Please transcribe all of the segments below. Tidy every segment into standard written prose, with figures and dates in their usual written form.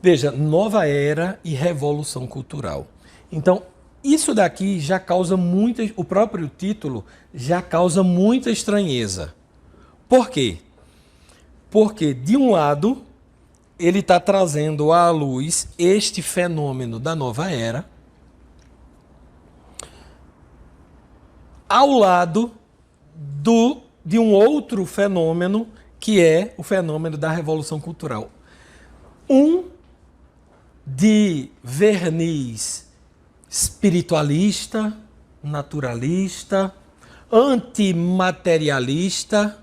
Veja, nova era e revolução cultural. Então, isso daqui já causa muita... O próprio título já causa muita estranheza. Por quê? Porque, de um lado, ele está trazendo à luz este fenômeno da nova era, ao lado de um outro fenômeno, que é o fenômeno da revolução cultural. Um de verniz espiritualista, naturalista, antimaterialista,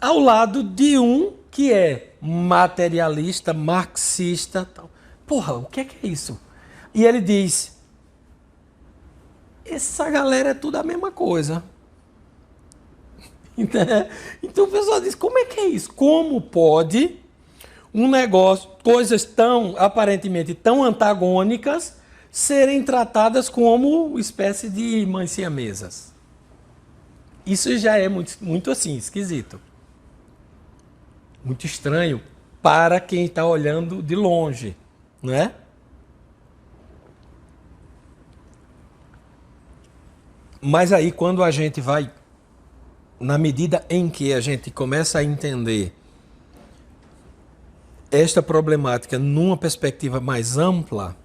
ao lado de um que é materialista, marxista. Tal. Porra, o que é isso? E ele diz, essa galera é tudo a mesma coisa. Então o pessoal diz, como é que é isso? Como pode um negócio, coisas tão, aparentemente tão antagônicas, serem tratadas como espécie de mães siamesas? Isso já é muito assim, esquisito. Muito estranho para quem está olhando de longe, não é? Mas aí quando a gente vai, na medida em que a gente começa a entender esta problemática numa perspectiva mais ampla,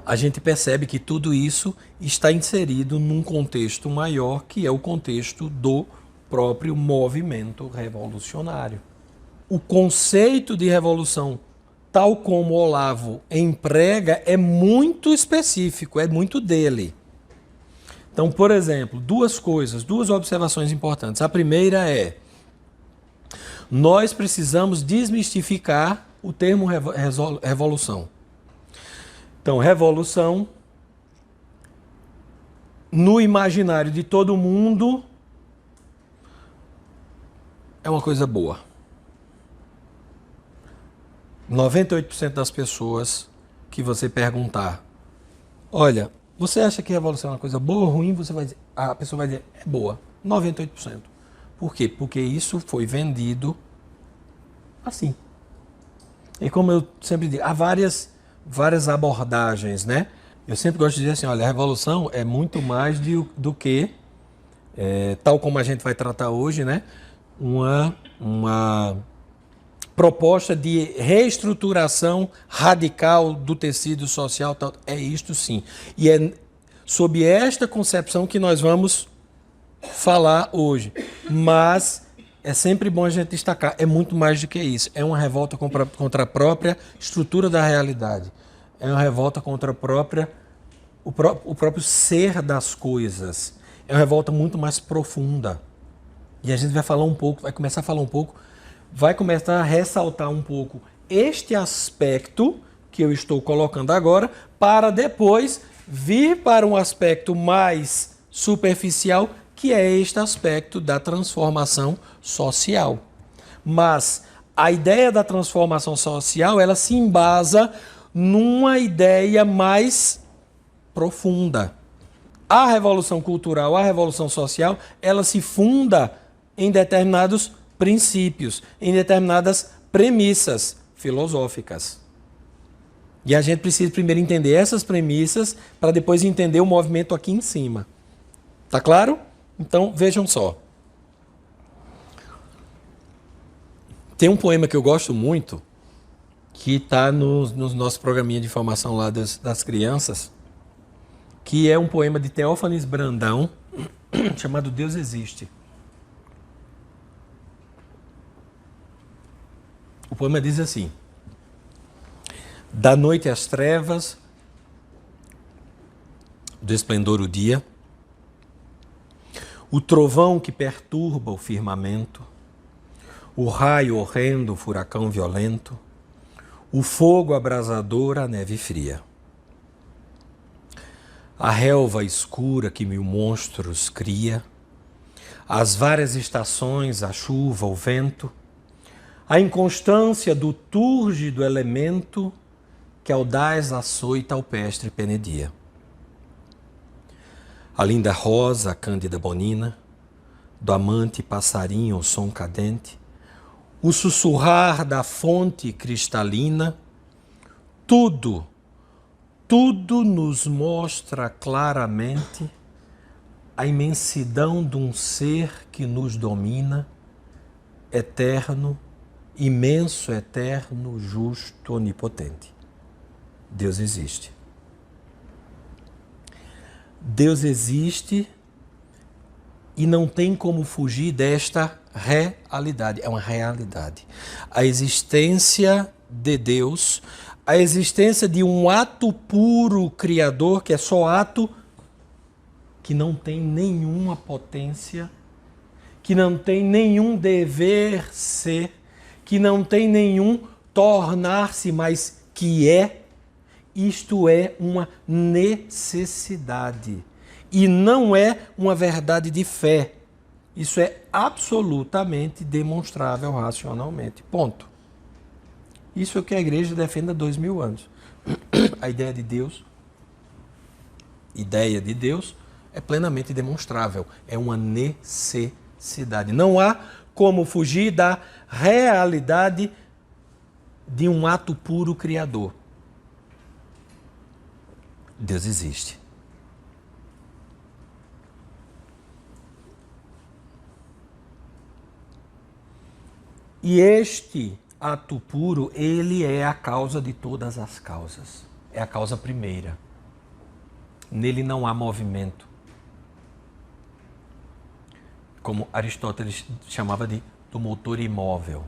a gente percebe que tudo isso está inserido num contexto maior, que é o contexto do próprio movimento revolucionário. O conceito de revolução, tal como Olavo emprega, é muito específico, é muito dele. Então, por exemplo, duas observações importantes. A primeira é, nós precisamos desmistificar o termo revolução. Então, revolução, no imaginário de todo mundo, é uma coisa boa. 98% das pessoas que você perguntar, olha, você acha que revolução é uma coisa boa ou ruim? A pessoa vai dizer, é boa. 98%. Por quê? Porque isso foi vendido assim. E como eu sempre digo, há várias abordagens, né? Eu sempre gosto de dizer assim, olha, a revolução é muito mais do que, tal como a gente vai tratar hoje, né? Uma proposta de reestruturação radical do tecido social, tal. É isto sim. E é sob esta concepção que nós vamos falar hoje. Mas é sempre bom a gente destacar, é muito mais do que isso. É uma revolta contra a própria estrutura da realidade. É uma revolta contra o próprio ser das coisas. É uma revolta muito mais profunda. E a gente vai falar um pouco, vai começar a ressaltar um pouco este aspecto que eu estou colocando agora, para depois vir para um aspecto mais superficial, que é este aspecto da transformação social. Mas a ideia da transformação social, ela se embasa numa ideia mais profunda. A revolução cultural, a revolução social, ela se funda em determinados princípios, em determinadas premissas filosóficas. E a gente precisa primeiro entender essas premissas para depois entender o movimento aqui em cima. Tá claro? Então, vejam só. Tem um poema que eu gosto muito, que está no nosso programinha de formação lá das crianças, que é um poema de Teófanes Brandão, chamado Deus Existe. O poema diz assim: da noite às trevas, do esplendor o dia, o trovão que perturba o firmamento, o raio horrendo, o furacão violento, o fogo abrasador, a neve fria, a relva escura que mil monstros cria, as várias estações, a chuva, o vento, a inconstância do túrgido elemento que audaz açoita alpestre penedia. A linda rosa, a cândida bonina, do amante passarinho o som cadente, o sussurrar da fonte cristalina, tudo nos mostra claramente a imensidão de um ser que nos domina, eterno, imenso, eterno, justo, onipotente. Deus existe. Deus existe e não tem como fugir desta realidade. É uma realidade. A existência de Deus, a existência de um ato puro criador, que é só ato, que não tem nenhuma potência, que não tem nenhum dever ser, que não tem nenhum tornar-se, mas que é, isto é uma necessidade. E não é uma verdade de fé. Isso é absolutamente demonstrável racionalmente. Ponto. Isso é o que a igreja defende há 2000 anos. A ideia de Deus é plenamente demonstrável. É uma necessidade. Não há como fugir da realidade de um ato puro criador. Deus existe. E este ato puro, ele é a causa de todas as causas. É a causa primeira. Nele não há movimento. Como Aristóteles chamava do motor imóvel.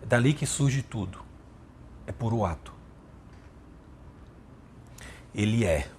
É dali que surge tudo. É puro ato. Ele é.